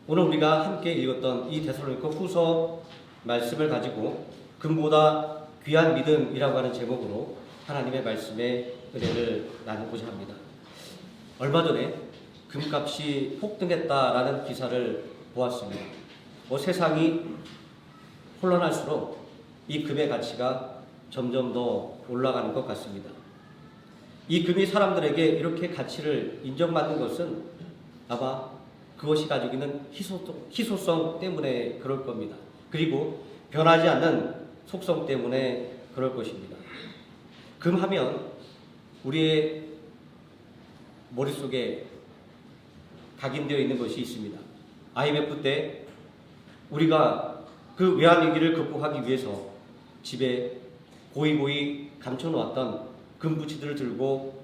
오늘 우리가 함께 읽었던 이 데살로니가 후서 말씀을 가지고 금보다 귀한 믿음이라고 하는 제목으로 하나님의 말씀의 은혜를 나누고자 합니다. 얼마 전에 금값이 폭등했다라는 기사를 보았습니다. 세상이 혼란할수록 이 금의 가치가 점점 더 올라가는 것 같습니다. 이 금이 사람들에게 이렇게 가치를 인정받는 것은 아마 그것이 가지고 있는 희소성 때문에 그럴 겁니다. 그리고 변하지 않는 속성 때문에 그럴 것입니다. 금하면 우리의 머릿속에 각인되어 있는 것이 있습니다. IMF 때 우리가 그 외환위기를 극복하기 위해서 집에 고이 감춰놓았던 금부치들을 들고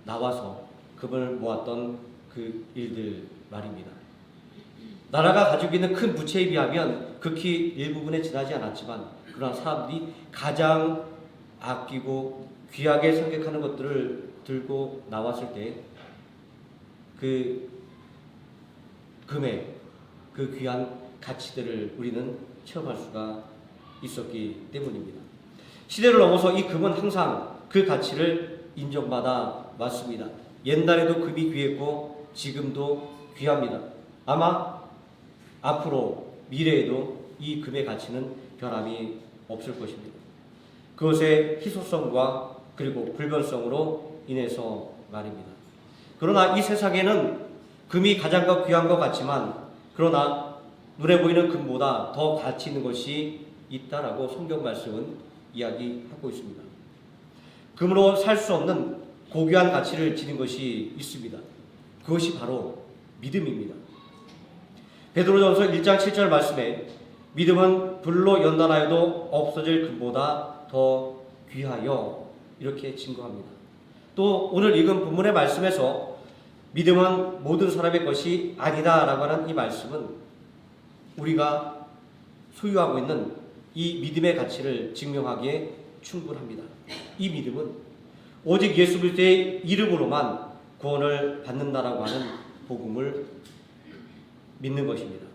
나와서 금을 모았던 그 일들 말입니다. 나라가 가지고 있는 큰 부채에 비하면 극히 일부분에 지나지 않았지만 그러나 사람들이 가장 아끼고 귀하게 생각하는 것들을 들고 나왔을 때 그 금의 그 귀한 가치들을 우리는 체험할 수가 있었기 때문입니다. 시대를 넘어서 이 금은 항상 그 가치를 인정받아 왔습니다. 옛날에도 금이 귀했고 지금도 귀합니다. 아마 앞으로 미래에도 이 금의 가치는 변함이 없을 것입니다. 그것의 희소성과 그리고 불변성으로 인해서 말입니다. 그러나 이 세상에는 금이 가장 귀한 것 같지만 그러나 눈에 보이는 금보다 더 가치 있는 것이 있다라고 성경 말씀은 이야기하고 있습니다. 금으로 살 수 없는 고귀한 가치를 지닌 것이 있습니다. 그것이 바로 믿음입니다. 베드로전서 1장 7절 말씀에 믿음은 불로 연단하여도 없어질 금보다 더 귀하여 이렇게 증거합니다. 또 오늘 읽은 본문의 말씀에서 믿음은 모든 사람의 것이 아니다라고 하는 이 말씀은 우리가 소유하고 있는 이 믿음의 가치를 증명하기에 충분합니다. 이 믿음은 오직 예수 그리스도의 이름으로만 구원을 받는다라고 하는 복음을 믿는 것입니다.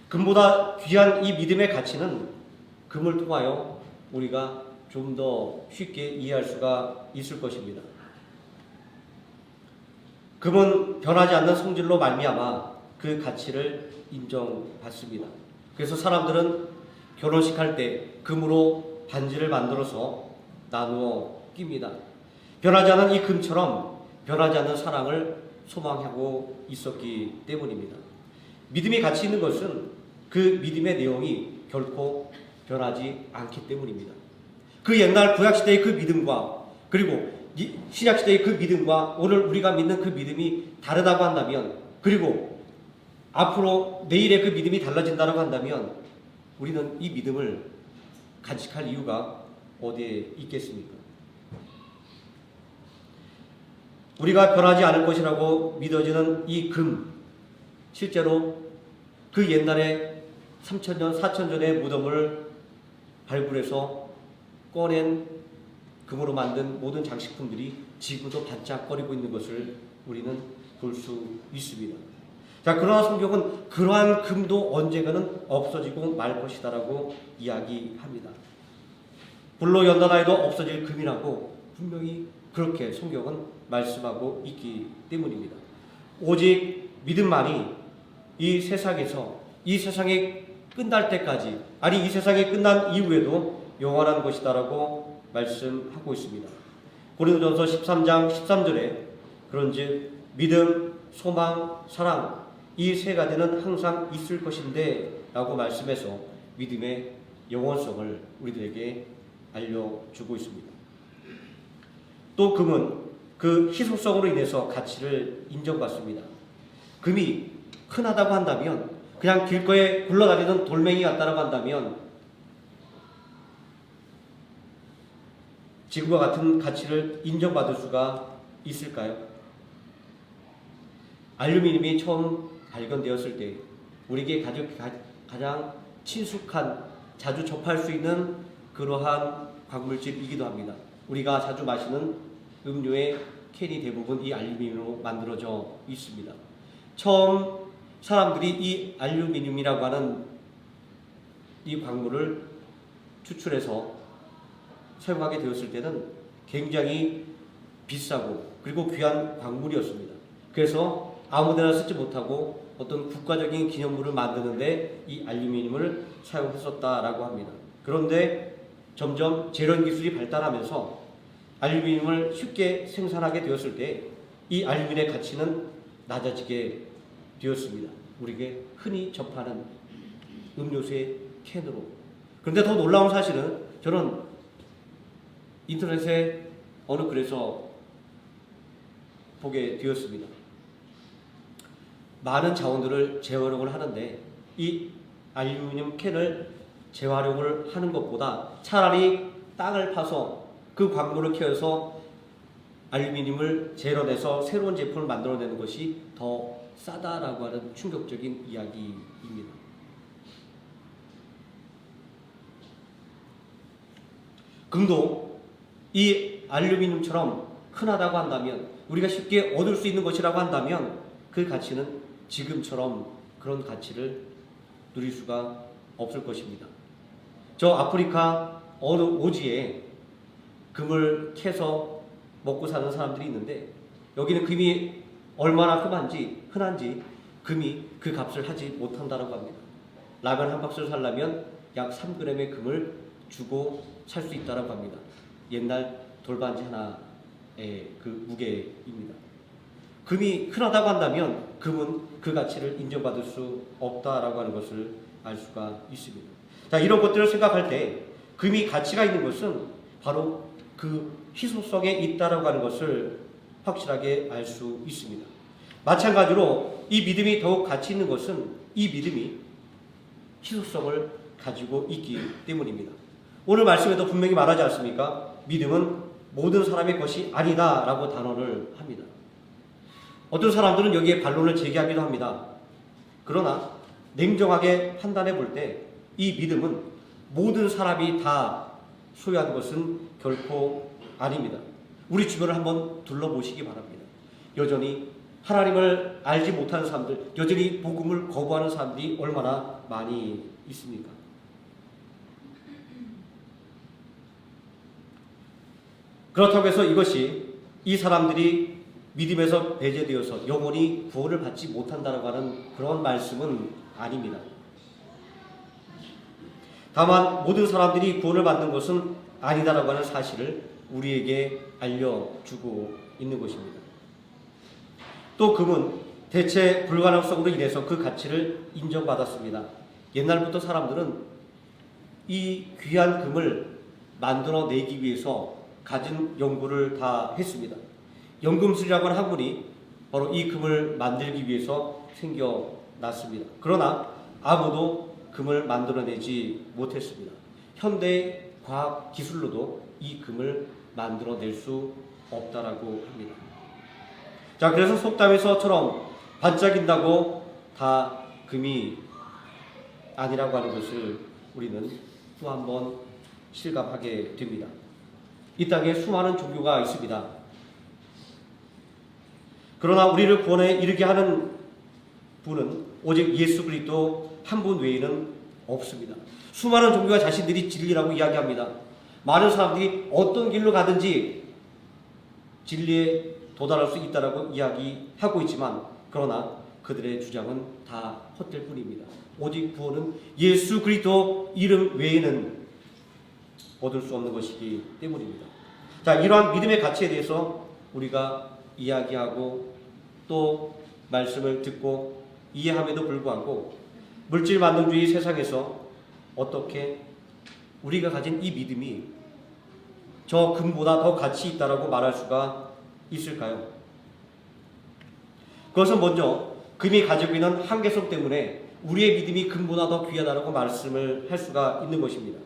금보다 귀한 이 믿음의 가치는 금을 통하여 우리가 좀 더 쉽게 이해할 수가 있을 것입니다. 금은 변하지 않는 성질로 말미암아 그 가치를 인정받습니다. 그래서 사람들은 결혼식 할 때 금으로 반지를 만들어서 나누어 낍니다. 변하지 않는 이 금처럼 변하지 않는 사랑을 소망하고 있었기 때문입니다. 믿음이 가치 있는 것은 그 믿음의 내용이 결코 변하지 않기 때문입니다. 그 옛날 구약시대의 그 믿음과 그리고 신약시대의 그 믿음과 오늘 우리가 믿는 그 믿음이 다르다고 한다면 그리고 앞으로 내일의 그 믿음이 달라진다고 한다면 우리는 이 믿음을 간직할 이유가 어디에 있겠습니까? 우리가 변하지 않을 것이라고 믿어지는 이 금, 실제로 그 옛날에 3,000년, 4,000년의 무덤을 발굴해서 꺼낸 금으로 만든 모든 장식품들이 지금도 반짝거리고 있는 것을 우리는 볼 수 있습니다. 자, 그러나 성경은 그러한 금도 언젠가는 없어지고 말 것이다라고 이야기합니다. 불로 연단하여도 없어질 금이라고 분명히 그렇게 성경은 말씀하고 있기 때문입니다. 오직 믿음만이 이 세상에서 이 세상이 끝날 때까지 아니 이 세상이 끝난 이후에도 영원한 것이다라고 말씀하고 있습니다. 고린도전서 13장 13절에 그런즉 믿음, 소망, 사랑 이 세 가지는 항상 있을 것인데 라고 말씀해서 믿음의 영원성을 우리들에게 알려주고 있습니다. 또 금은 그 희소성으로 인해서 가치를 인정받습니다. 금이 흔하다고 한다면 그냥 길거리에 굴러다니는 돌멩이 같다고 한다면 지금과 같은 가치를 인정받을 수가 있을까요? 알루미늄이 처음 발견되었을 때 우리에게 가장 친숙한 자주 접할 수 있는 그러한 광물질이기도 합니다. 우리가 자주 마시는 음료의 캔이 대부분 이 알루미늄으로 만들어져 있습니다. 처음 사람들이 이 알루미늄이라고 하는 이 광물을 추출해서 사용하게 되었을 때는 굉장히 비싸고 그리고 귀한 광물이었습니다. 그래서 아무데나 쓰지 못하고 어떤 국가적인 기념물을 만드는데 이 알루미늄을 사용했었다라고 합니다. 그런데 점점 재련 기술이 발달하면서 알루미늄을 쉽게 생산하게 되었을 때 이 알루미늄의 가치는 낮아지게 되었습니다. 우리에게 흔히 접하는 음료수의 캔으로. 그런데 더 놀라운 사실은 저는 인터넷에 어느 글에서 보게 되었습니다. 많은 자원들을 재활용을 하는데 이 알루미늄 캔을 재활용을 하는 것보다 차라리 땅을 파서 그 광물을 캐어서 알루미늄을 재련해서 새로운 제품을 만들어내는 것이 더 싸다라고 하는 충격적인 이야기입니다. 금도 이 알루미늄처럼 흔하다고 한다면, 우리가 쉽게 얻을 수 있는 것이라고 한다면 그 가치는 지금처럼 그런 가치를 누릴 수가 없을 것입니다. 저 아프리카 어느 오지에 금을 캐서 먹고 사는 사람들이 있는데, 여기는 금이 얼마나 흔한지 금이 그 값을 하지 못한다고 합니다. 라면 한 박스를 사려면 약 3g의 금을 주고 살 수 있다고 합니다. 옛날 돌반지 하나의 그 무게입니다. 금이 흔하다고 한다면 금은 그 가치를 인정받을 수 없다라고 하는 것을 알 수가 있습니다. 자, 이런 것들을 생각할 때 금이 가치가 있는 것은 바로 그 희소성에 있다라고 하는 것을 확실하게 알 수 있습니다. 마찬가지로 이 믿음이 더욱 가치 있는 것은 이 믿음이 희소성을 가지고 있기 때문입니다. 오늘 말씀에도 분명히 말하지 않습니까? 믿음은 모든 사람의 것이 아니다 라고 단언을 합니다. 어떤 사람들은 여기에 반론을 제기하기도 합니다. 그러나 냉정하게 판단해 볼 때 이 믿음은 모든 사람이 다 소유한 것은 결코 아닙니다. 우리 주변을 한번 둘러보시기 바랍니다. 여전히 하나님을 알지 못하는 사람들, 여전히 복음을 거부하는 사람들이 얼마나 많이 있습니까? 그렇다고 해서 이것이 이 사람들이 믿음에서 배제되어서 영원히 구원을 받지 못한다고 하는 그런 말씀은 아닙니다. 다만 모든 사람들이 구원을 받는 것은 아니다라고 하는 사실을 우리에게 알려주고 있는 것입니다. 또 금은 대체 불가능성으로 인해서 그 가치를 인정받았습니다. 옛날부터 사람들은 이 귀한 금을 만들어내기 위해서 가진 연구를 다 했습니다. 연금술이라고 하는 학문이 바로 이 금을 만들기 위해서 생겨났습니다. 그러나 아무도 금을 만들어내지 못했습니다. 현대 과학 기술로도 이 금을 만들어낼 수 없다라고 합니다. 자, 그래서 속담에서처럼 반짝인다고 다 금이 아니라고 하는 것을 우리는 또 한 번 실감하게 됩니다. 이 땅에 수많은 종교가 있습니다. 그러나 우리를 구원에 이르게 하는 분은 오직 예수 그리스도 한 분 외에는 없습니다. 수많은 종교가 자신들이 진리라고 이야기합니다. 많은 사람들이 어떤 길로 가든지 진리에 도달할 수 있다라고 이야기하고 있지만, 그러나 그들의 주장은 다 헛될 뿐입니다. 오직 구원은 예수 그리스도 이름 외에는 얻을 수 없는 것이기 때문입니다. 자, 이러한 믿음의 가치에 대해서 우리가 이야기하고 또 말씀을 듣고 이해함에도 불구하고 물질 만능주의 세상에서 어떻게 우리가 가진 이 믿음이 저 금보다 더 가치 있다라고 말할 수가 있을까요? 그것은 먼저 금이 가지고 있는 한계성 때문에 우리의 믿음이 금보다 더 귀하다라고 말씀을 할 수가 있는 것입니다.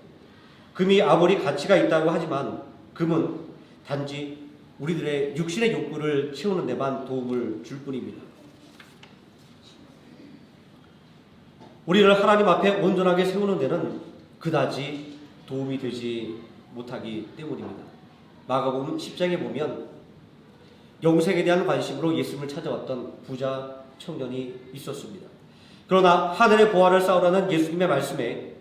금이 아무리 가치가 있다고 하지만 금은 단지 우리들의 육신의 욕구를 채우는 데만 도움을 줄 뿐입니다. 우리를 하나님 앞에 온전하게 세우는 데는 그다지 도움이 되지 못하기 때문입니다. 마가복음 10장에 보면 영생에 대한 관심으로 예수님을 찾아왔던 부자 청년이 있었습니다. 그러나 하늘의 보화를 쌓으라는 예수님의 말씀에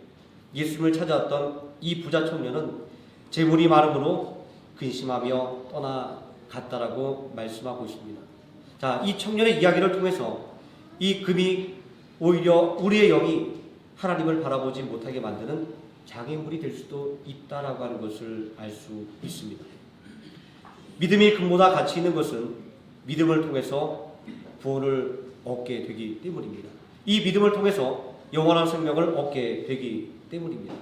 예수님을 찾아왔던 이 부자 청년은 재물이 많음으로 근심하며 떠나갔다라고 말씀하고 있습니다. 자, 이 청년의 이야기를 통해서 이 금이 오히려 우리의 영이 하나님을 바라보지 못하게 만드는 장애물이 될 수도 있다라고 하는 것을 알 수 있습니다. 믿음이 금보다 가치 있는 것은 믿음을 통해서 구원을 얻게 되기 때문입니다. 이 믿음을 통해서 영원한 생명을 얻게 되기 때문입니다.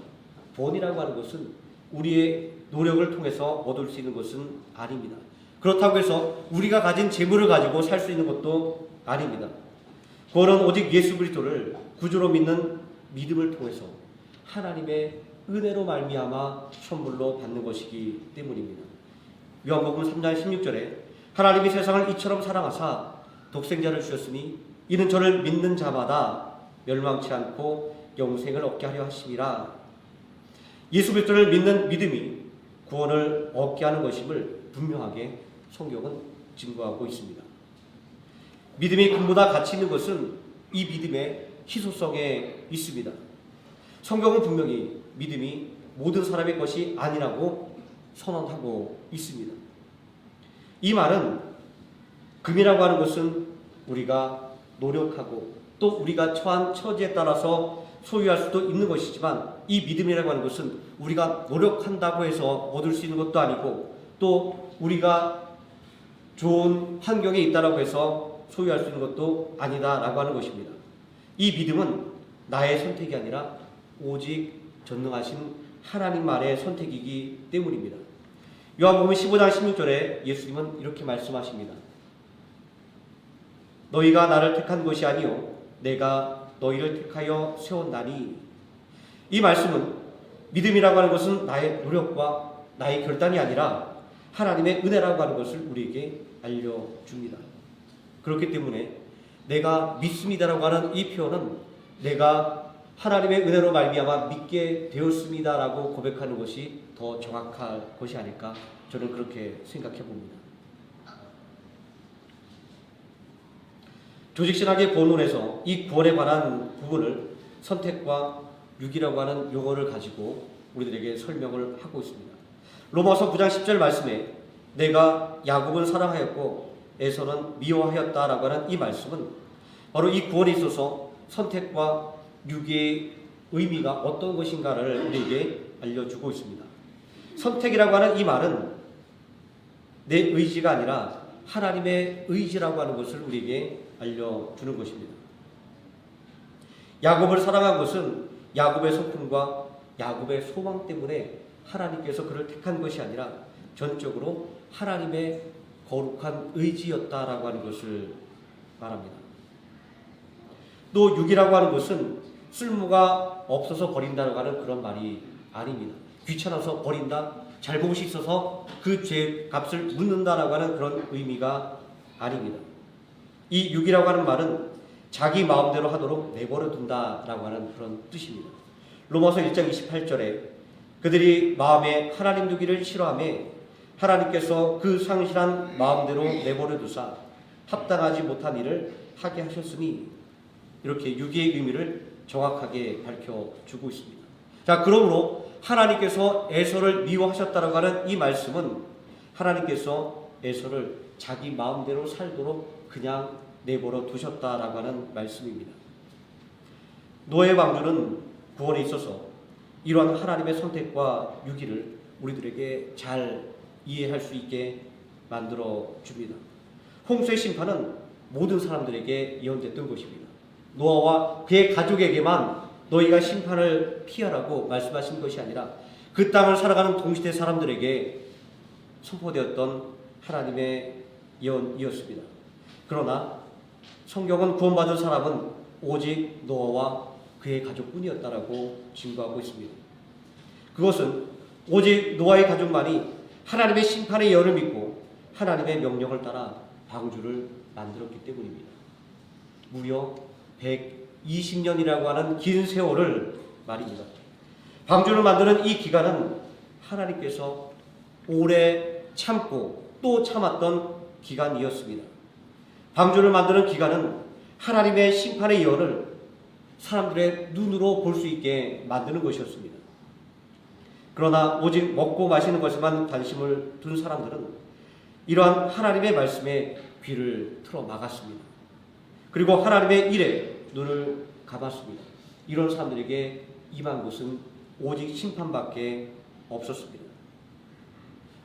구원이라고 하는 것은 우리의 노력을 통해서 얻을 수 있는 것은 아닙니다. 그렇다고 해서 우리가 가진 재물을 가지고 살 수 있는 것도 아닙니다. 구원은 오직 예수 그리스도를 구주로 믿는 믿음을 통해서 하나님의 은혜로 말미암아 선물로 받는 것이기 때문입니다. 요한복음 3장 16절에 하나님이 세상을 이처럼 사랑하사 독생자를 주셨으니 이는 저를 믿는 자마다 멸망치 않고 영생을 얻게 하려 하심이라. 예수 그리스도를 믿는 믿음이 구원을 얻게 하는 것임을 분명하게 성경은 증거하고 있습니다. 믿음이 금보다 가치 있는 것은 이 믿음의 희소성에 있습니다. 성경은 분명히 믿음이 모든 사람의 것이 아니라고 선언하고 있습니다. 이 말은 금이라고 하는 것은 우리가 노력하고 또 우리가 처한 처지에 따라서 소유할 수도 있는 것이지만 이 믿음이라고 하는 것은 우리가 노력한다고 해서 얻을 수 있는 것도 아니고 또 우리가 좋은 환경에 있다라고 해서 소유할 수 있는 것도 아니다라고 하는 것입니다. 이 믿음은 나의 선택이 아니라 오직 전능하신 하나님만의 선택이기 때문입니다. 요한복음 15장 16절에 예수님은 이렇게 말씀하십니다. 너희가 나를 택한 것이 아니요 내가 너희를 택하여 세웠나니. 이 말씀은 믿음이라고 하는 것은 나의 노력과 나의 결단이 아니라 하나님의 은혜라고 하는 것을 우리에게 알려줍니다. 그렇기 때문에 내가 믿습니다라고 하는 이 표현은 내가 하나님의 은혜로 말미암아 믿게 되었습니다라고 고백하는 것이 더 정확할 것이 아닐까 저는 그렇게 생각해 봅니다. 조직신학의 본론에서 이 구원에 관한 부분을 선택과 유기라고 하는 용어를 가지고 우리들에게 설명을 하고 있습니다. 로마서 9장 10절 말씀에 내가 야곱은 사랑하였고 에서는 미워하였다라고 하는 이 말씀은 바로 이 구원에 있어서 선택과 유기의 의미가 어떤 것인가를 우리에게 알려주고 있습니다. 선택이라고 하는 이 말은 내 의지가 아니라 하나님의 의지라고 하는 것을 우리에게 알려주는 것입니다. 야곱을 사랑한 것은 야곱의 성품과 야곱의 소망 때문에 하나님께서 그를 택한 것이 아니라 전적으로 하나님의 거룩한 의지였다라고 하는 것을 말합니다. 또 육이라고 하는 것은 쓸모가 없어서 버린다라고 하는 그런 말이 아닙니다. 귀찮아서 버린다, 잘못이 있어서 그 죄 값을 묻는다라고 하는 그런 의미가 아닙니다. 이 육이라고 하는 말은 자기 마음대로 하도록 내버려 둔다라고 하는 그런 뜻입니다. 로마서 1장 28절에 그들이 마음에 하나님 두기를 싫어하며 하나님께서 그 상실한 마음대로 내버려 두사 합당하지 못한 일을 하게 하셨으니 이렇게 유기의 의미를 정확하게 밝혀주고 있습니다. 자, 그러므로 하나님께서 에서를 미워하셨다라고 하는 이 말씀은 하나님께서 에서를 자기 마음대로 살도록 그냥 내버려 두셨다라고 하는 말씀입니다. 노아의 방주는 구원에 있어서 이러한 하나님의 선택과 유기를 우리들에게 잘 이해할 수 있게 만들어 줍니다. 홍수의 심판은 모든 사람들에게 예언됐던 것입니다. 노아와 그의 가족에게만 너희가 심판을 피하라고 말씀하신 것이 아니라 그 땅을 살아가는 동시대 사람들에게 선포되었던 하나님의 예언이었습니다. 그러나 성경은 구원받은 사람은 오직 노아와 그의 가족뿐이었다라고 증거하고 있습니다. 그것은 오직 노아의 가족만이 하나님의 심판의 예언을 믿고 하나님의 명령을 따라 방주를 만들었기 때문입니다. 무려 120년이라고 하는 긴 세월을 말입니다. 방주를 만드는 이 기간은 하나님께서 오래 참고 또 참았던 기간이었습니다. 방주를 만드는 기간은 하나님의 심판의 예언을 사람들의 눈으로 볼 수 있게 만드는 것이었습니다. 그러나 오직 먹고 마시는 것에만 관심을 둔 사람들은 이러한 하나님의 말씀에 귀를 틀어 막았습니다. 그리고 하나님의 일에 눈을 감았습니다. 이런 사람들에게 임한 것은 오직 심판밖에 없었습니다.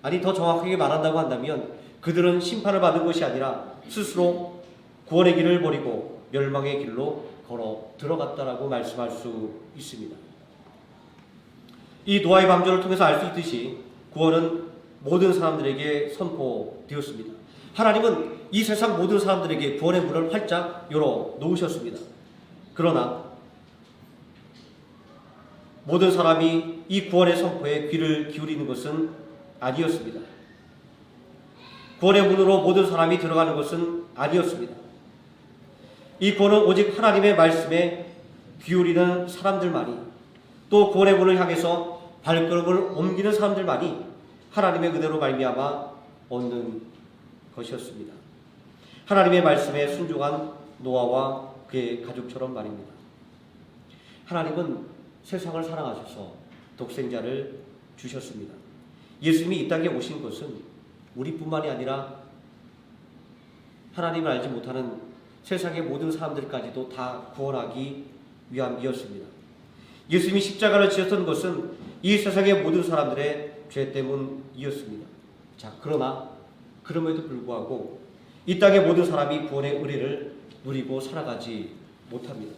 아니, 더 정확하게 말한다고 한다면 그들은 심판을 받은 것이 아니라 스스로 구원의 길을 버리고 멸망의 길로 걸어 들어갔다라고 말씀할 수 있습니다. 이 노아의 방주를 통해서 알 수 있듯이 구원은 모든 사람들에게 선포되었습니다. 하나님은 이 세상 모든 사람들에게 구원의 문을 활짝 열어 놓으셨습니다. 그러나 모든 사람이 이 구원의 선포에 귀를 기울이는 것은 아니었습니다. 구원의 문으로 모든 사람이 들어가는 것은 아니었습니다. 이 구원은 오직 하나님의 말씀에 기울이는 사람들만이, 또 구원의 문을 향해서 발걸음을 옮기는 사람들만이 하나님의 은혜로 말미암아 얻는 것이었습니다. 하나님의 말씀에 순종한 노아와 그의 가족처럼 말입니다. 하나님은 세상을 사랑하셔서 독생자를 주셨습니다. 예수님이 이 땅에 오신 것은 우리뿐만이 아니라 하나님을 알지 못하는 세상의 모든 사람들까지도 다 구원하기 위함이었습니다. 예수님이 십자가를 지었던 것은 이 세상의 모든 사람들의 죄 때문이었습니다. 자, 그러나 그럼에도 불구하고 이 땅의 모든 사람이 구원의 의뢰를 누리고 살아가지 못합니다.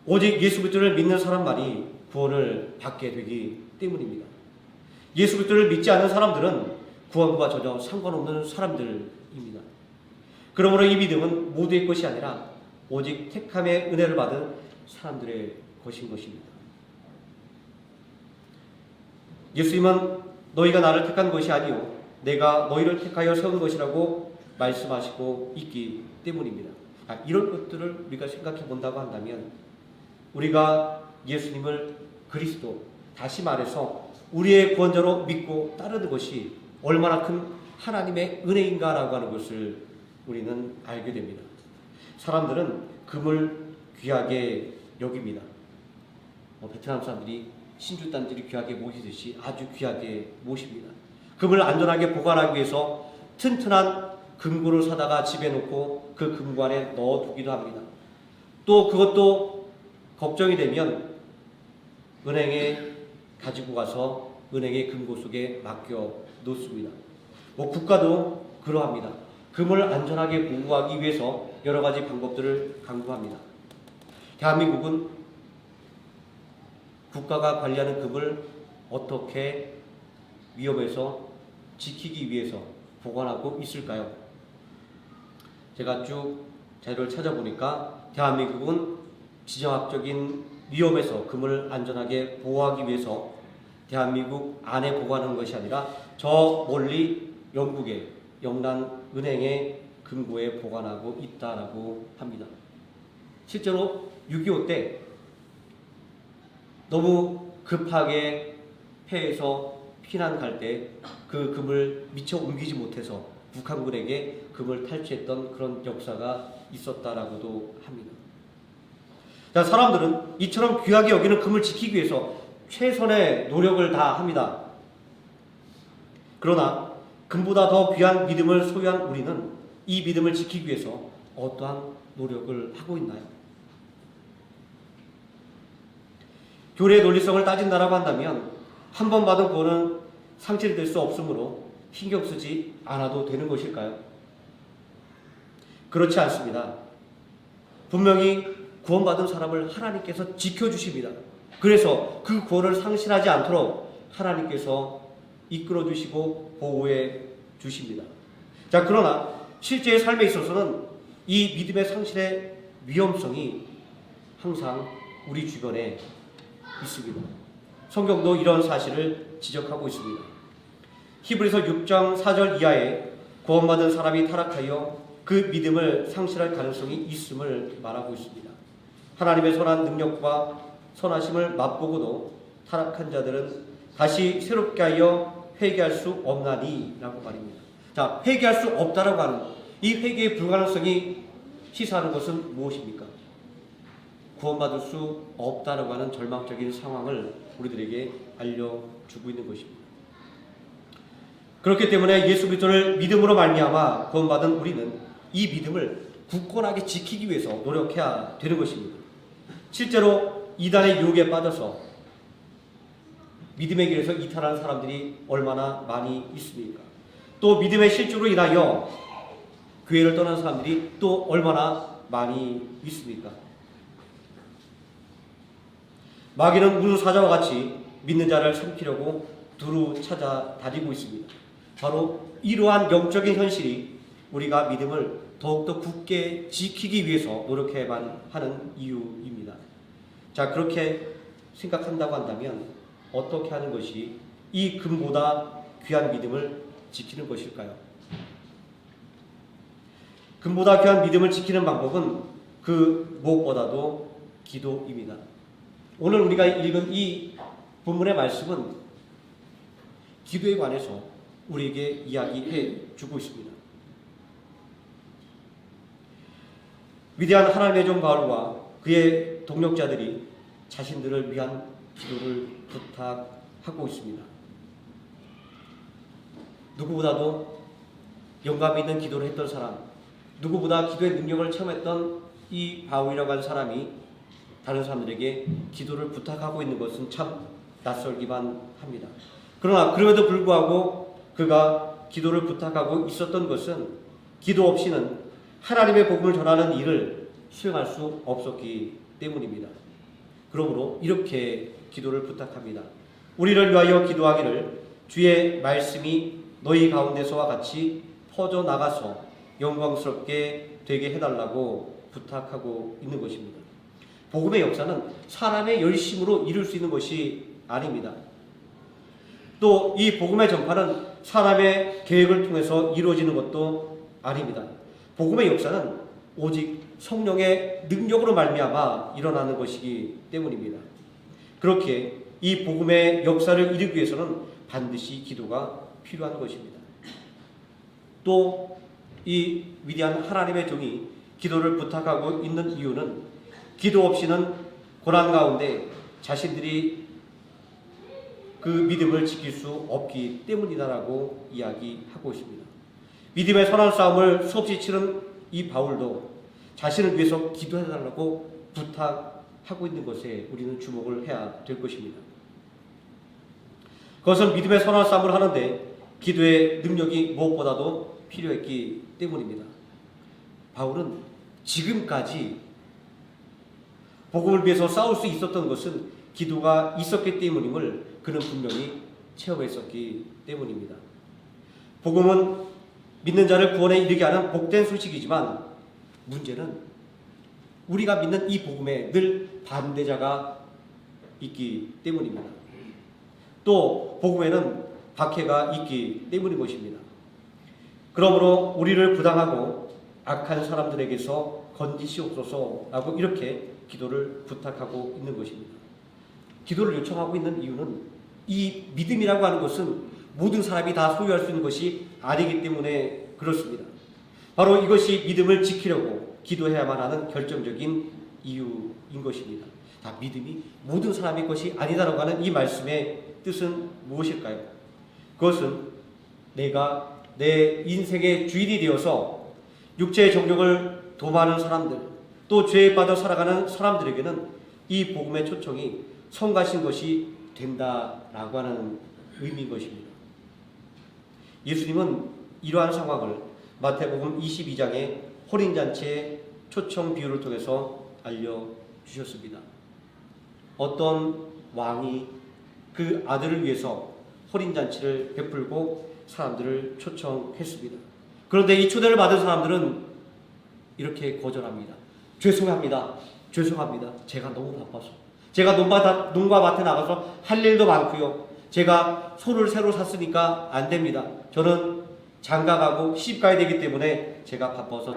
오직 예수 그리스도를 믿는 사람만이 구원을 받게 되기 때문입니다. 예수 그리스도를 믿지 않는 사람들은 구원과 전혀 상관없는 사람들입니다. 그러므로 이 믿음은 모두의 것이 아니라 오직 택함의 은혜를 받은 사람들의 것인 것입니다. 예수님은 너희가 나를 택한 것이 아니요 내가 너희를 택하여 세운 것이라고 말씀하시고 있기 때문입니다. 이런 것들을 우리가 생각해 본다고 한다면 우리가 예수님을 그리스도, 다시 말해서 우리의 구원자로 믿고 따르는 것이 얼마나 큰 하나님의 은혜인가라고 하는 것을 우리는 알게 됩니다. 사람들은 금을 귀하게 여깁니다. 베트남 사람들이 신주단지를 귀하게 모시듯이 아주 귀하게 모십니다. 금을 안전하게 보관하기 위해서 튼튼한 금고를 사다가 집에 놓고 그 금고 안에 넣어두기도 합니다. 또 그것도 걱정이 되면 은행에 가지고 가서 은행의 금고 속에 맡겨 놓습니다. 국가도 그러합니다. 금을 안전하게 보호하기 위해서 여러 가지 방법들을 강구합니다. 대한민국은 국가가 관리하는 금을 어떻게 위험에서 지키기 위해서 보관하고 있을까요? 제가 쭉 자료를 찾아보니까 대한민국은 지정학적인 위험에서 금을 안전하게 보호하기 위해서 대한민국 안에 보관하는 것이 아니라 저 멀리 영국의 영란은행의 금고에 보관하고 있다라고 합니다. 실제로 6.25 때 너무 급하게 폐해서 피난 갈 때 그 금을 미처 옮기지 못해서 북한군에게 금을 탈취했던 그런 역사가 있었다라고도 합니다. 자, 사람들은 이처럼 귀하게 여기는 금을 지키기 위해서 최선의 노력을 다합니다. 그러나 금보다 더 귀한 믿음을 소유한 우리는 이 믿음을 지키기 위해서 어떠한 노력을 하고 있나요? 교리의 논리성을 따진다라고 한다면 한 번 받은 구원은 상실될 수 없으므로 신경 쓰지 않아도 되는 것일까요? 그렇지 않습니다. 분명히 구원받은 사람을 하나님께서 지켜주십니다. 그래서 그 구원을 상실하지 않도록 하나님께서 이끌어주시고 보호해 주십니다. 자, 그러나 실제의 삶에 있어서는 이 믿음의 상실의 위험성이 항상 우리 주변에 있습니다. 성경도 이런 사실을 지적하고 있습니다. 히브리서 6장 4절 이하에 구원받은 사람이 타락하여 그 믿음을 상실할 가능성이 있음을 말하고 있습니다. 하나님의 선한 능력과 선하심을 맛보고도 타락한 자들은 다시 새롭게 하여 회개할 수 없나니 라고 말입니다. 자, 회개할 수 없다라고 하는 이 회개의 불가능성이 시사하는 것은 무엇입니까? 구원받을 수 없다라고 하는 절망적인 상황을 우리들에게 알려주고 있는 것입니다. 그렇기 때문에 예수 그리스도를 믿음으로 말미암아 구원받은 우리는 이 믿음을 굳건하게 지키기 위해서 노력해야 되는 것입니다. 실제로 이단의 유혹에 빠져서 믿음의 길에서 이탈하는 사람들이 얼마나 많이 있습니까? 또 믿음의 실족으로 인하여 교회를 떠나는 사람들이 또 얼마나 많이 있습니까? 마귀는 우주사자와 같이 믿는 자를 삼키려고 두루 찾아다니고 있습니다. 바로 이러한 영적인 현실이 우리가 믿음을 더욱더 굳게 지키기 위해서 노력해야만 하는 이유입니다. 자, 그렇게 생각한다고 한다면 어떻게 하는 것이 이 금보다 귀한 믿음을 지키는 것일까요? 금보다 귀한 믿음을 지키는 방법은 그 무엇보다도 기도입니다. 오늘 우리가 읽은 이 본문의 말씀은 기도에 관해서 우리에게 이야기해 주고 있습니다. 위대한 하나님의 종 바울과 그의 동력자들이 자신들을 위한 기도를 부탁하고 있습니다. 누구보다도 영감 있는 기도를 했던 사람, 누구보다 기도의 능력을 체험했던 이 바울이라고 하는 사람이 다른 사람들에게 기도를 부탁하고 있는 것은 참 낯설기만 합니다. 그러나 그럼에도 불구하고 그가 기도를 부탁하고 있었던 것은 기도 없이는 하나님의 복음을 전하는 일을 수행할 수 없었기 때문입니다. 그러므로 이렇게 기도를 부탁합니다. 우리를 위하여 기도하기를 주의 말씀이 너희 가운데서와 같이 퍼져나가서 영광스럽게 되게 해달라고 부탁하고 있는 것입니다. 복음의 역사는 사람의 열심으로 이룰 수 있는 것이 아닙니다. 또 이 복음의 전파는 사람의 계획을 통해서 이루어지는 것도 아닙니다. 복음의 역사는 오직 성령의 능력으로 말미암아 일어나는 것이기 때문입니다. 그렇게 이 복음의 역사를 이루기 위해서는 반드시 기도가 필요한 것입니다. 또 이 위대한 하나님의 종이 기도를 부탁하고 있는 이유는 기도 없이는 고난 가운데 자신들이 그 믿음을 지킬 수 없기 때문이다라고 이야기하고 있습니다. 믿음의 선한 싸움을 수없이 치른 이 바울도 자신을 위해서 기도해달라고 부탁하고 있는 것에 우리는 주목을 해야 될 것입니다. 그것은 믿음의 선한 싸움을 하는데 기도의 능력이 무엇보다도 필요했기 때문입니다. 바울은 지금까지 복음을 위해서 싸울 수 있었던 것은 기도가 있었기 때문임을 그는 분명히 체험했었기 때문입니다. 복음은 믿는 자를 구원에 이르게 하는 복된 소식이지만 문제는 우리가 믿는 이 복음에 늘 반대자가 있기 때문입니다. 또 복음에는 박해가 있기 때문인 것입니다. 그러므로 우리를 부당하고 악한 사람들에게서 건지시옵소서라고 이렇게 기도를 부탁하고 있는 것입니다. 기도를 요청하고 있는 이유는 이 믿음이라고 하는 것은 모든 사람이 다 소유할 수 있는 것이 아니기 때문에 그렇습니다. 바로 이것이 믿음을 지키려고 기도해야만 하는 결정적인 이유인 것입니다. 자, 믿음이 모든 사람의 것이 아니다라고 하는 이 말씀의 뜻은 무엇일까요? 그것은 내가 내 인생의 주인이 되어서 육체의 정욕을 도모하는 사람들, 또 죄에 빠져 살아가는 사람들에게는 이 복음의 초청이 성가신 것이 된다라고 하는 의미인 것입니다. 예수님은 이러한 상황을 마태복음 22장의 혼인잔치의 초청 비유를 통해서 알려주셨습니다. 어떤 왕이 그 아들을 위해서 혼인잔치를 베풀고 사람들을 초청했습니다. 그런데 이 초대를 받은 사람들은 이렇게 거절합니다. 죄송합니다. 제가 너무 바빠서. 제가 농과 밭에 나가서 할 일도 많고요. 제가 소를 새로 샀으니까 안 됩니다. 저는 장가가고 시집가야 되기 때문에 제가 바빠서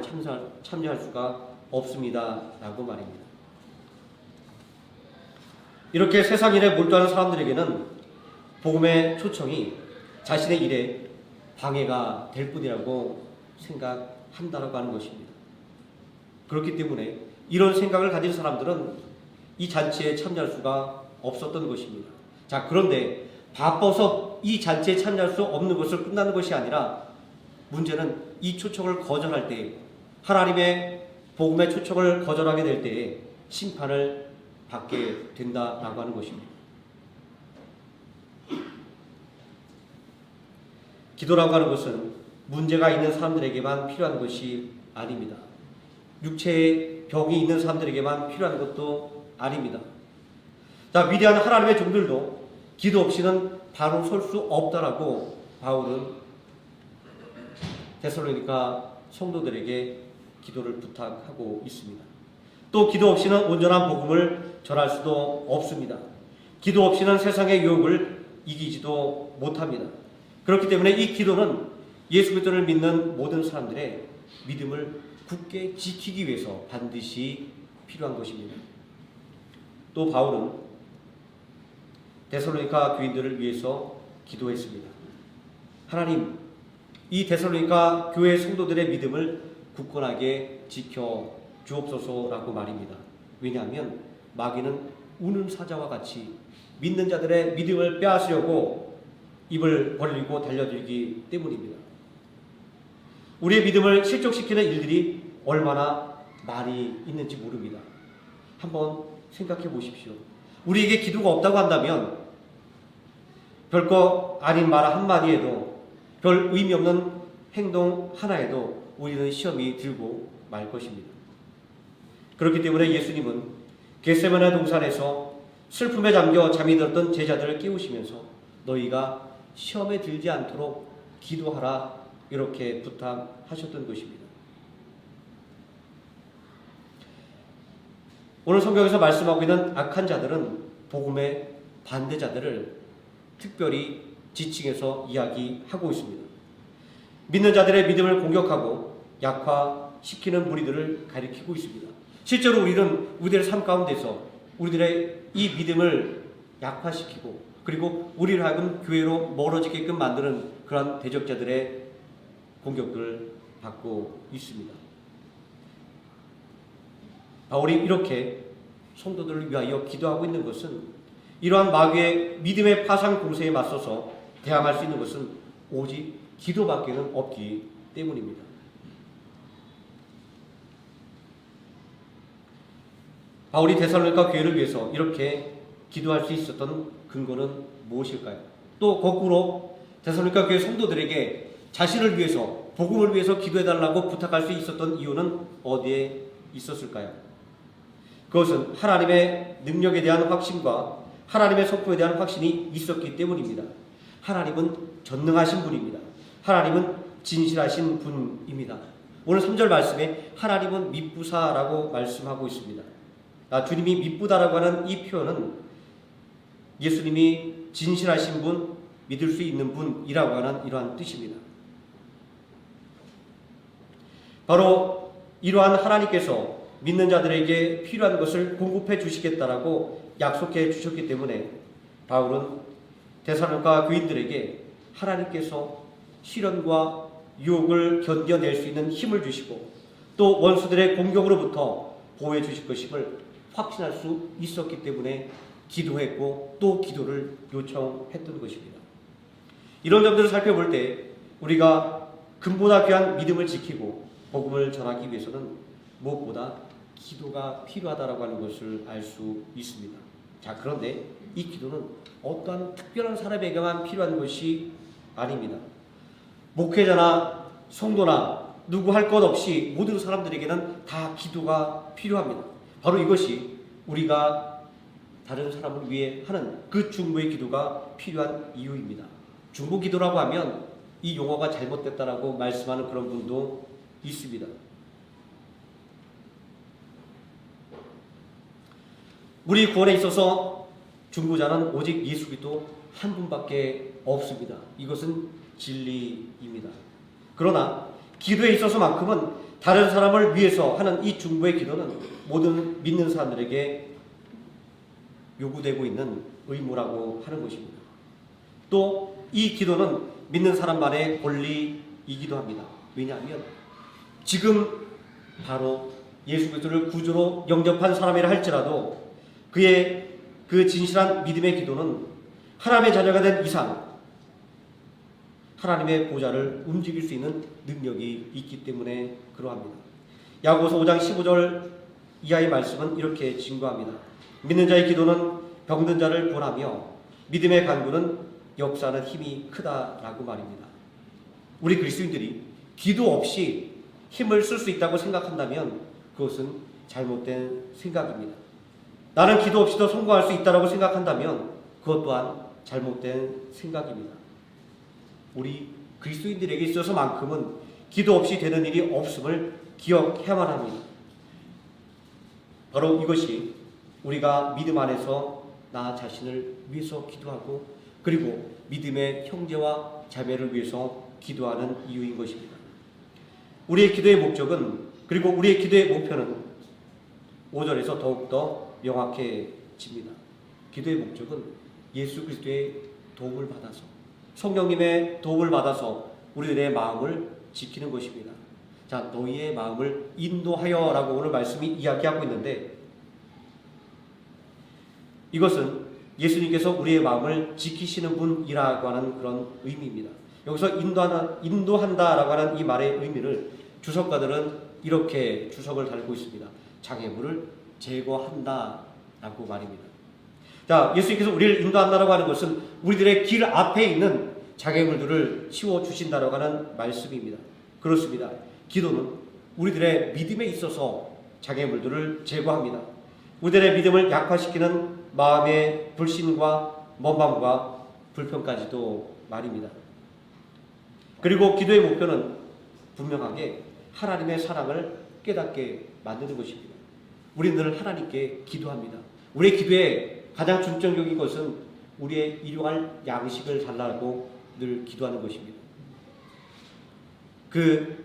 참여할 수가 없습니다. 라고 말입니다. 이렇게 세상 일에 몰두하는 사람들에게는 복음의 초청이 자신의 일에 방해가 될 뿐이라고 생각한다라고 하는 것입니다. 그렇기 때문에 이런 생각을 가진 사람들은 이 잔치에 참여할 수가 없었던 것입니다. 자, 그런데 바빠서 이 잔치에 참여할 수 없는 것을 끝나는 것이 아니라 문제는 이 초청을 거절할 때, 하나님의 복음의 초청을 거절하게 될 때에 심판을 받게 된다라고 하는 것입니다. 기도라고 하는 것은 문제가 있는 사람들에게만 필요한 것이 아닙니다. 육체의 병이 있는 사람들에게만 필요한 것도 아닙니다. 자, 위대한 하나님의 종들도 기도 없이는 바로 설 수 없다라고 바울은 데살로니가 성도들에게 기도를 부탁하고 있습니다. 또 기도 없이는 온전한 복음을 전할 수도 없습니다. 기도 없이는 세상의 유혹을 이기지도 못합니다. 그렇기 때문에 이 기도는 예수 그리스도를 믿는 모든 사람들의 믿음을 굳게 지키기 위해서 반드시 필요한 것입니다. 또 바울은 데살로니가 교인들을 위해서 기도했습니다. 하나님, 이 데살로니가 교회 성도들의 믿음을 굳건하게 지켜 주옵소서라고 말입니다. 왜냐하면 마귀는 우는 사자와 같이 믿는 자들의 믿음을 빼앗으려고 입을 벌리고 달려들기 때문입니다. 우리의 믿음을 실족시키는 일들이 얼마나 많이 있는지 모릅니다. 한번 생각해 보십시오. 우리에게 기도가 없다고 한다면 별거 아닌 말 한마디에도, 별 의미 없는 행동 하나에도 우리는 시험이 들고 말 것입니다. 그렇기 때문에 예수님은 겟세마네 동산에서 슬픔에 잠겨 잠이 들었던 제자들을 깨우시면서 너희가 시험에 들지 않도록 기도하라, 이렇게 부탁하셨던 것입니다. 오늘 성경에서 말씀하고 있는 악한 자들은 복음의 반대자들을 특별히 지칭해서 이야기하고 있습니다. 믿는 자들의 믿음을 공격하고 약화시키는 무리들을 가리키고 있습니다. 실제로 우리는 우리들의 삶 가운데서 우리들의 이 믿음을 약화시키고, 그리고 우리를 하여금 교회로 멀어지게끔 만드는 그러한 대적자들의 공격을 받고 있습니다. 바울이 이렇게 성도들을 위하여 기도하고 있는 것은 이러한 마귀의 믿음의 파상 공세에 맞서서 대항할 수 있는 것은 오직 기도밖에는 없기 때문입니다. 바울이 데살로니가 교회를 위해서 이렇게 기도할 수 있었던 근거는 무엇일까요? 또 거꾸로 데살로니가 교회 성도들에게 자신을 위해서, 복음을 위해서 기도해달라고 부탁할 수 있었던 이유는 어디에 있었을까요? 그것은 하나님의 능력에 대한 확신과 하나님의 속도에 대한 확신이 있었기 때문입니다. 하나님은 전능하신 분입니다. 하나님은 진실하신 분입니다. 오늘 3절 말씀에 하나님은 미쁘사라고 말씀하고 있습니다. 주님이 미쁘다라고 하는 이 표현은 예수님이 진실하신 분, 믿을 수 있는 분이라고 하는 이러한 뜻입니다. 바로 이러한 하나님께서 믿는 자들에게 필요한 것을 공급해 주시겠다라고 약속해 주셨기 때문에 바울은 데살로니가 교인들에게 하나님께서 시련과 유혹을 견뎌낼 수 있는 힘을 주시고 또 원수들의 공격으로부터 보호해 주실 것임을 확신할 수 있었기 때문에 기도했고 또 기도를 요청했던 것입니다. 이런 점들을 살펴볼 때 우리가 금보다 귀한 믿음을 지키고 복음을 전하기 위해서는 무엇보다 기도가 필요하다라고 하는 것을 알 수 있습니다. 자, 그런데 이 기도는 어떠한 특별한 사람에게만 필요한 것이 아닙니다. 목회자나 성도나 누구 할 것 없이 모든 사람들에게는 다 기도가 필요합니다. 바로 이것이 우리가 다른 사람을 위해 하는 그 중보의 기도가 필요한 이유입니다. 중보 기도라고 하면 이 용어가 잘못됐다라고 말씀하는 그런 분도 있습니다. 우리 구원에 있어서 중보자는 오직 예수 그리스도 한 분밖에 없습니다. 이것은 진리입니다. 그러나 기도에 있어서만큼은 다른 사람을 위해서 하는 이 중보의 기도는 모든 믿는 사람들에게 요구되고 있는 의무라고 하는 것입니다. 또 이 기도는 믿는 사람만의 권리이기도 합니다. 왜냐하면 지금 바로 예수 그리스도를 구주로 영접한 사람이라 할지라도 그의 그 진실한 믿음의 기도는 하나님의 자녀가 된 이상 하나님의 보좌를 움직일 수 있는 능력이 있기 때문에 그러합니다. 야고보서 5장 15절 이하의 말씀은 이렇게 증거합니다. 믿는 자의 기도는 병든 자를 구원하며 믿음의 간구는 역사하는 힘이 크다라고 말입니다. 우리 그리스도인들이 기도 없이 힘을 쓸 수 있다고 생각한다면 그것은 잘못된 생각입니다. 나는 기도 없이도 성공할 수 있다고 생각한다면 그것 또한 잘못된 생각입니다. 우리 그리스도인들에게 있어서만큼은 기도 없이 되는 일이 없음을 기억해야만 합니다. 바로 이것이 우리가 믿음 안에서 나 자신을 위해서 기도하고 그리고 믿음의 형제와 자매를 위해서 기도하는 이유인 것입니다. 우리의 기도의 목적은 그리고 우리의 기도의 목표는 5절에서 더욱더 명확해집니다. 기도의 목적은 예수 그리스도의 도움을 받아서 성령님의 도움을 받아서 우리들의 마음을 지키는 것입니다. 자, 너희의 마음을 인도하여 라고 오늘 말씀이 이야기하고 있는데 이것은 예수님께서 우리의 마음을 지키시는 분이라고 하는 그런 의미입니다. 여기서 인도한다라고 하는 이 말의 의미를 주석가들은 이렇게 주석을 달고 있습니다. 장애물을 제거한다라고 말입니다. 자, 예수님께서 우리를 인도한다라고 하는 것은 우리들의 길 앞에 있는 장애물들을 치워주신다라고 하는 말씀입니다. 그렇습니다. 기도는 우리들의 믿음에 있어서 장애물들을 제거합니다. 우리들의 믿음을 약화시키는 마음의 불신과 원망과 불평까지도 말입니다. 그리고 기도의 목표는 분명하게 하나님의 사랑을 깨닫게 만드는 것입니다. 우리는 늘 하나님께 기도합니다. 우리의 기도의 가장 중점적인 것은 우리의 일용할 양식을 달라고 늘 기도하는 것입니다. 그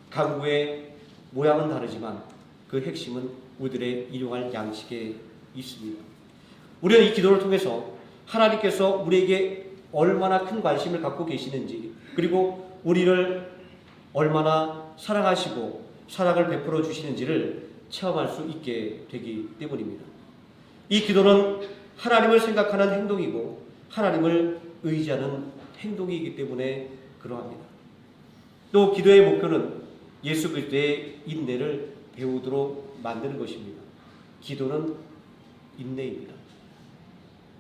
간구의 모양은 다르지만 그 핵심은 우리들의 일용할 양식에 있습니다. 우리는 이 기도를 통해서 하나님께서 우리에게 얼마나 큰 관심을 갖고 계시는지 그리고 우리를 얼마나 사랑하시고 사랑을 베풀어 주시는지를 체험할 수 있게 되기 때문입니다. 이 기도는 하나님을 생각하는 행동이고 하나님을 의지하는 행동이기 때문에 그러합니다. 또 기도의 목표는 예수 그리스도의 인내를 배우도록 만드는 것입니다. 기도는 인내입니다.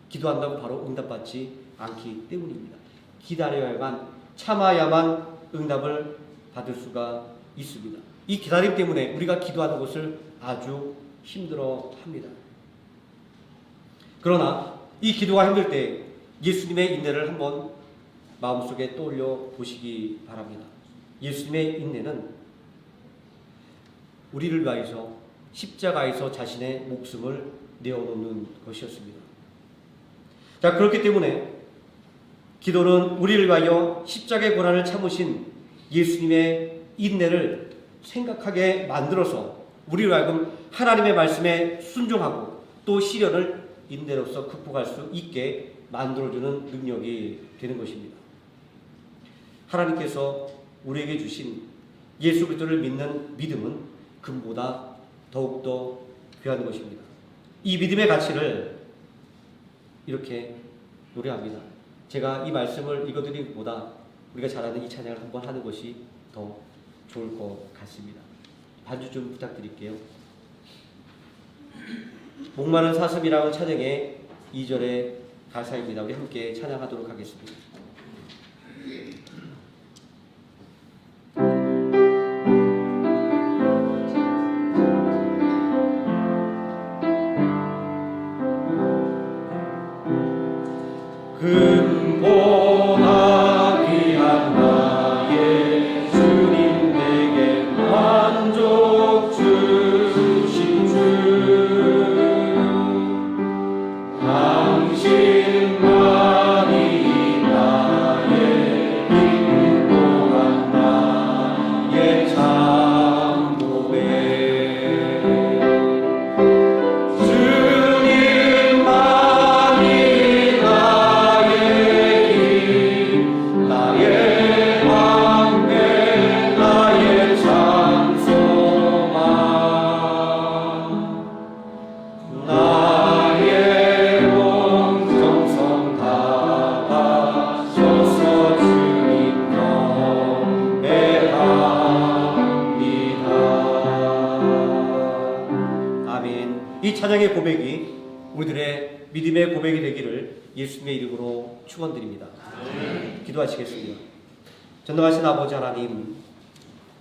기도한다고 바로 응답받지 않기 때문입니다. 기다려야만 참아야만 응답을 받을 수가 있습니다. 이 기다림 때문에 우리가 기도하는 것을 아주 힘들어합니다. 그러나 이 기도가 힘들 때 예수님의 인내를 한번 마음속에 떠올려 보시기 바랍니다. 예수님의 인내는 우리를 위하여서 십자가에서 자신의 목숨을 내어놓는 것이었습니다. 자, 그렇기 때문에 기도는 우리를 위하여 십자가의 고난을 참으신 예수님의 인내를 생각하게 만들어서 우리로 하여금 하나님의 말씀에 순종하고 또 시련을 인내로서 극복할 수 있게 만들어주는 능력이 되는 것입니다. 하나님께서 우리에게 주신 예수 그리스도를 믿는 믿음은 금보다 더욱더 귀한 것입니다. 이 믿음의 가치를 이렇게 노래합니다. 제가 이 말씀을 읽어드린 것보다 우리가 잘 아는 이 찬양을 한번 하는 것이 더 좋을 것 같습니다. 반주 좀 부탁드릴게요. 목마른 사슴이라는 찬양의 2절의 가사입니다. 우리 함께 찬양하도록 하겠습니다. 근본아 귀한 나의 주님 내게 만족 주신 주 당신만이 나 이 찬양의 고백이 우리들의 믿음의 고백이 되기를 예수님의 이름으로 축원드립니다. 기도하시겠습니다. 전능하신 아버지 하나님,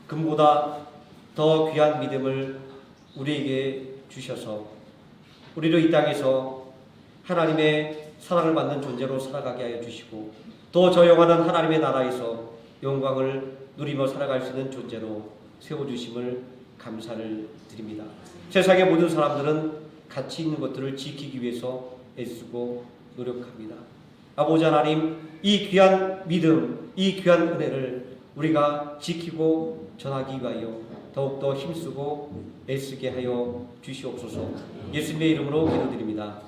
금보다 더 귀한 믿음을 우리에게 주셔서 우리를 이 땅에서 하나님의 사랑을 받는 존재로 살아가게 하여 주시고 더 저 영원한 하나님의 나라에서 영광을 누리며 살아갈 수 있는 존재로 세워주심을 감사를 드립니다. 세상의 모든 사람들은 가치 있는 것들을 지키기 위해서 애쓰고 노력합니다. 아버지 하나님, 이 귀한 믿음, 이 귀한 은혜를 우리가 지키고 전하기 위하여 더욱더 힘쓰고 애쓰게 하여 주시옵소서. 예수님의 이름으로 기도드립니다.